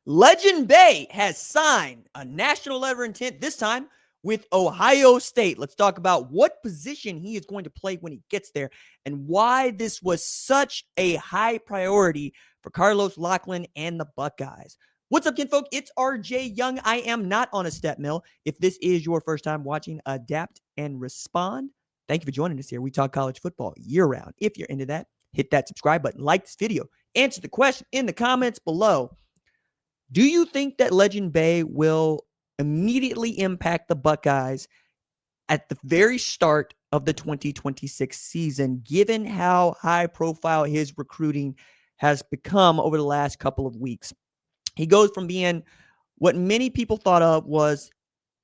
Legend Bey has signed a national letter of intent, this time with Ohio State. Let's talk about what position he is going to play when he gets there and why this was such a high priority for Carlos Lachlan and the Buckeyes. What's up, kinfolk? It's RJ Young. I am not on a step mill. If this is your first time watching Adapt and Respond, thank you for joining us here. We talk college football year round. If you're into that, hit that subscribe button, like this video, answer the question in the comments below. Do you think that Legend Bey will immediately impact the Buckeyes at the very start of the 2026 season, given how high profile his recruiting has become over the last couple of weeks? He goes from being what many people thought of was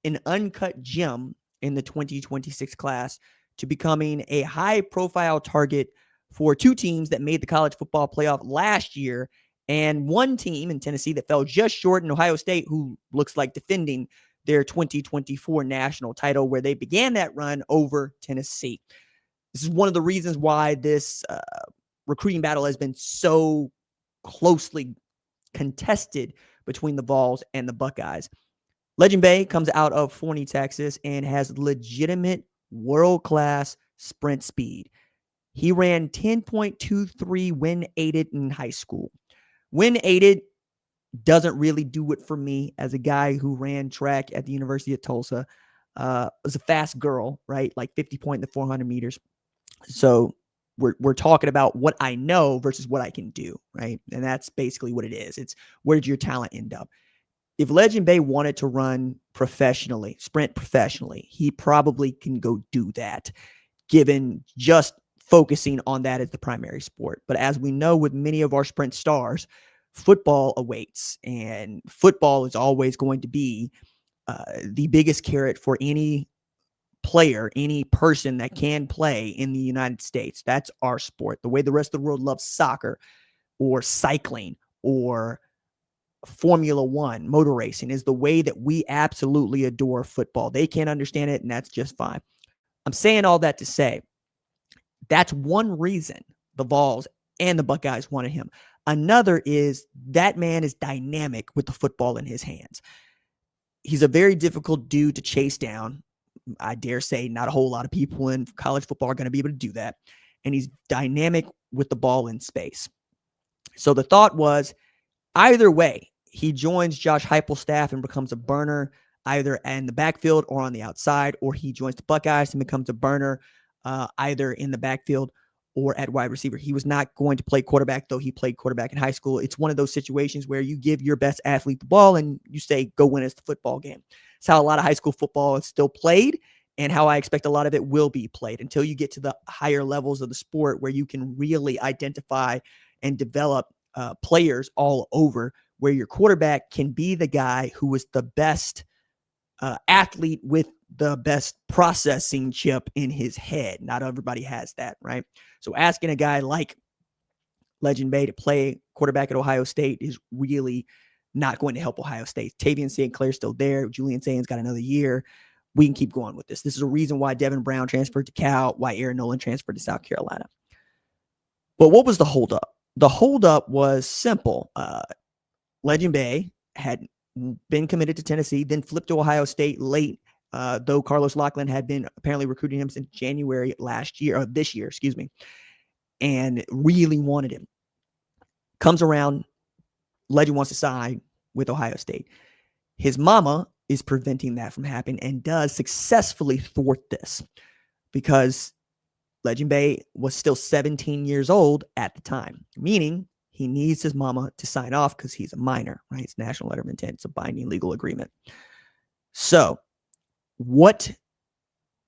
an uncut gem in the 2026 class to becoming a high profile target for two teams that made the college football playoff last year and one team in Tennessee that fell just short in Ohio State, who looks like defending their 2024 national title, where they began that run over Tennessee. This is one of the reasons why this recruiting battle has been so closely contested between the Vols and the Buckeyes. Legend Bey comes out of Forney, Texas, and has legitimate world-class sprint speed. He ran 10.23 when aided in high school. When aided doesn't really do it for me as a guy who ran track at the University of Tulsa. Was a fast girl, right? Like 50 point in the 400 meters. So we're talking about what I know versus what I can do, right? And that's basically what it is. It's where did your talent end up? If Legend Bey wanted to run professionally, sprint professionally, he probably can go do that, given just focusing on that as the primary sport. But as we know with many of our sprint stars, football awaits, and football is always going to be the biggest carrot for any player, any person that can play in the United States. That's our sport. The way the rest of the world loves soccer or cycling or Formula One, motor racing, is the way that we absolutely adore football. They can't understand it, and that's just fine. I'm saying all that to say that's one reason the Vols and the Buckeyes wanted him. Another is that man is dynamic with the football in his hands. He's a very difficult dude to chase down. I dare say not a whole lot of people in college football are going to be able to do that. And he's dynamic with the ball in space. So the thought was, either way, he joins Josh Heupel's staff and becomes a burner either in the backfield or on the outside, or he joins the Buckeyes and becomes a burner either in the backfield or at wide receiver. He was not going to play quarterback, though he played quarterback in high school. It's one of those situations where you give your best athlete the ball and you say, go win us the football game. It's how a lot of high school football is still played, and how I expect a lot of it will be played until you get to the higher levels of the sport where you can really identify and develop players all over, where your quarterback can be the guy who is the best athlete with the best processing chip in his head. Not everybody has that, right? So asking a guy like Legend Bey to play quarterback at Ohio State is really not going to help Ohio State. Tavian St. Clair's still there. Julian Sain's got another year. We can keep going with this. This is a reason why Devin Brown transferred to Cal, why Aaron Nolan transferred to South Carolina. But what was the holdup? The holdup was simple. Legend Bey had been committed to Tennessee, then flipped to Ohio State late, though Carlos Lachlan had been apparently recruiting him since January this year, and really wanted him. Comes around, Legend wants to sign with Ohio State. His mama is preventing that from happening and does successfully thwart this because Legend Bey was still 17 years old at the time, meaning he needs his mama to sign off because he's a minor, right? It's national letter of intent. It's a binding legal agreement. So what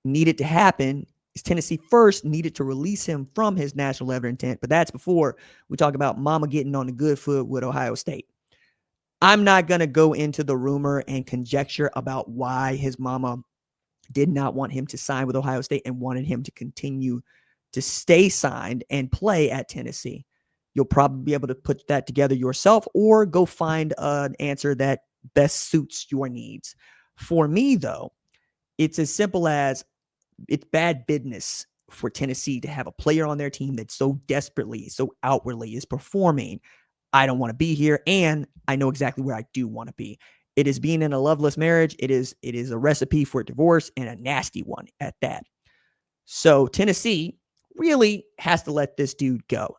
needed to happen is Tennessee first needed to release him from his national letter of intent, but that's before we talk about mama getting on the good foot with Ohio State. I'm not going to go into the rumor and conjecture about why his mama did not want him to sign with Ohio State and wanted him to continue to stay signed and play at Tennessee. You'll probably be able to put that together yourself or go find an answer that best suits your needs. For me, though, it's as simple as it's bad business for Tennessee to have a player on their team that so desperately, so outwardly is performing I don't want to be here, and I know exactly where I do want to be. It is being in a loveless marriage. It is a recipe for divorce, and a nasty one at that. So Tennessee really has to let this dude go.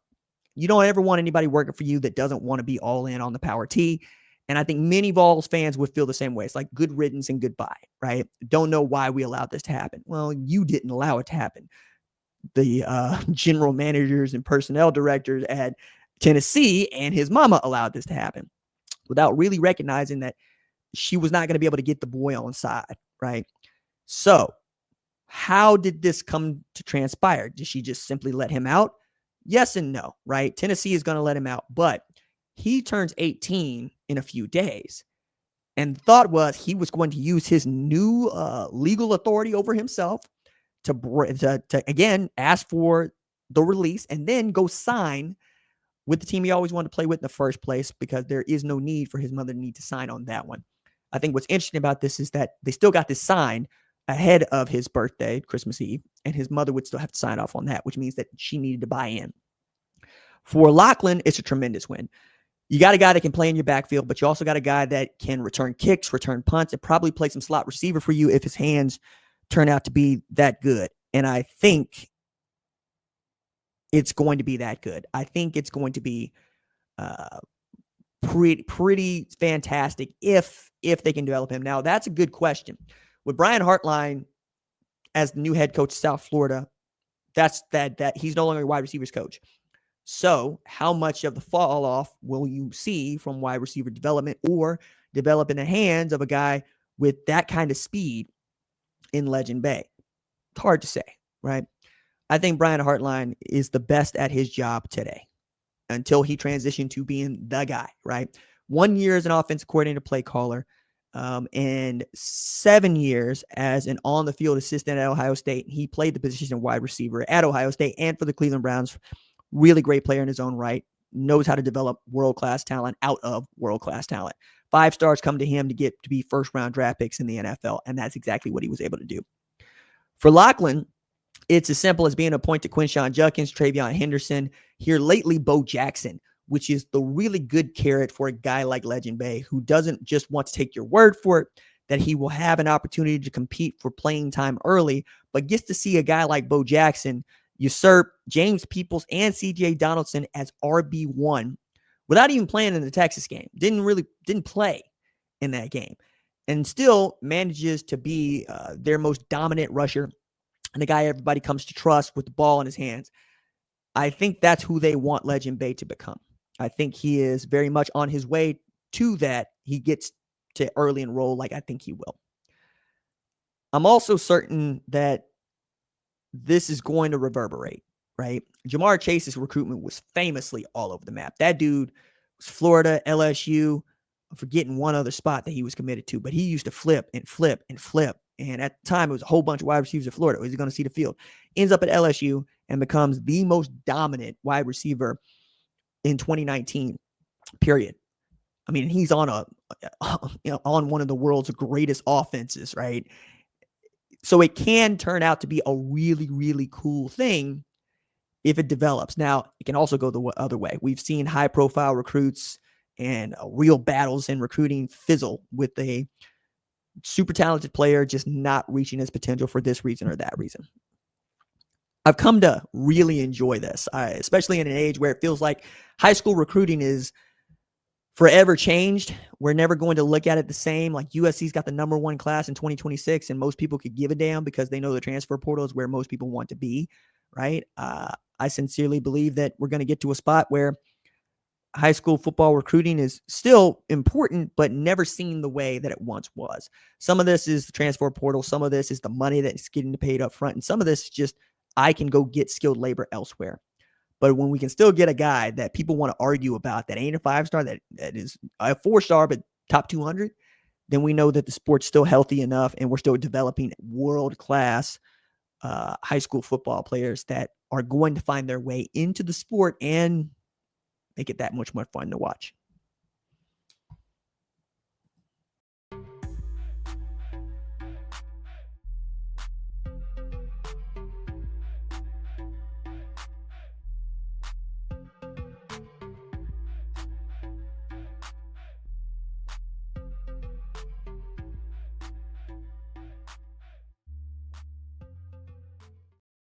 You don't ever want anybody working for you that doesn't want to be all in on the power T. And I think many Vols fans would feel the same way. It's like good riddance and goodbye, right? Don't know why we allowed this to happen. Well, you didn't allow it to happen. The general managers and personnel directors at Tennessee and his mama allowed this to happen without really recognizing that she was not going to be able to get the boy on side, right? So how did this come to transpire? Did she just simply let him out? Yes and no, right? Tennessee is going to let him out, but he turns 18 in a few days. And the thought was he was going to use his new legal authority over himself to again ask for the release and then go sign with the team he always wanted to play with in the first place, because there is no need for his mother to need to sign on that one. I think what's interesting about this is that they still got this signed ahead of his birthday, Christmas Eve, and his mother would still have to sign off on that, which means that she needed to buy in. For Lachlan, it's a tremendous win. You got a guy that can play in your backfield, but you also got a guy that can return kicks, return punts, and probably play some slot receiver for you if his hands turn out to be that good. And I think it's going to be that good. I think it's going to be pretty fantastic if they can develop him. Now, that's a good question. With Brian Hartline as the new head coach of South Florida, that he's no longer a wide receivers coach. So how much of the fall off will you see from wide receiver development or develop in the hands of a guy with that kind of speed in Legend Bay? It's hard to say, right? I think Brian Hartline is the best at his job today until he transitioned to being the guy, right? 1 year as an offensive coordinator, play caller, and 7 years as an on-the-field assistant at Ohio State. He played the position of wide receiver at Ohio State and for the Cleveland Browns. Really great player in his own right. Knows how to develop world-class talent out of world-class talent. 5 stars come to him to get to be first-round draft picks in the NFL, and that's exactly what he was able to do. For Lachlan, it's as simple as being appointed Quinshawn Judkins, Travion Henderson, here lately Bo Jackson, which is the really good carrot for a guy like Legend Bay, who doesn't just want to take your word for it, that he will have an opportunity to compete for playing time early, but gets to see a guy like Bo Jackson usurp James Peoples and CJ Donaldson as RB1 without even playing in the Texas game. Didn't play in that game, and still manages to be their most dominant rusher and the guy everybody comes to trust with the ball in his hands. I think that's who they want Legend Bay to become. I think he is very much on his way to that. He gets to early enroll like I think he will. I'm also certain that this is going to reverberate, right? Jamar Chase's recruitment was famously all over the map. That dude was Florida, LSU. I'm forgetting one other spot that he was committed to, but he used to flip and flip and flip. And at the time, it was a whole bunch of wide receivers in Florida. Was he going to see the field? Ends up at LSU and becomes the most dominant wide receiver in 2019, period. I mean, he's on on one of the world's greatest offenses, right? So it can turn out to be a really, really cool thing if it develops. Now, it can also go the other way. We've seen high-profile recruits and real battles in recruiting fizzle with a super talented player just not reaching his potential for this reason or that reason. I've come to really enjoy this, especially in an age where it feels like high school recruiting is forever changed. We're never going to look at it the same. Like USC's got the number 1 class in 2026, and most people could give a damn because they know the transfer portal is where most people want to be, right? I sincerely believe that we're going to get to a spot where high school football recruiting is still important, but never seen the way that it once was. Some of this is the transfer portal. Some of this is the money that's getting paid up front. And some of this is just, I can go get skilled labor elsewhere. But when we can still get a guy that people want to argue about that ain't a 5-star, that is a 4-star, but top 200, then we know that the sport's still healthy enough and we're still developing world-class high school football players that are going to find their way into the sport and make it that much more fun to watch.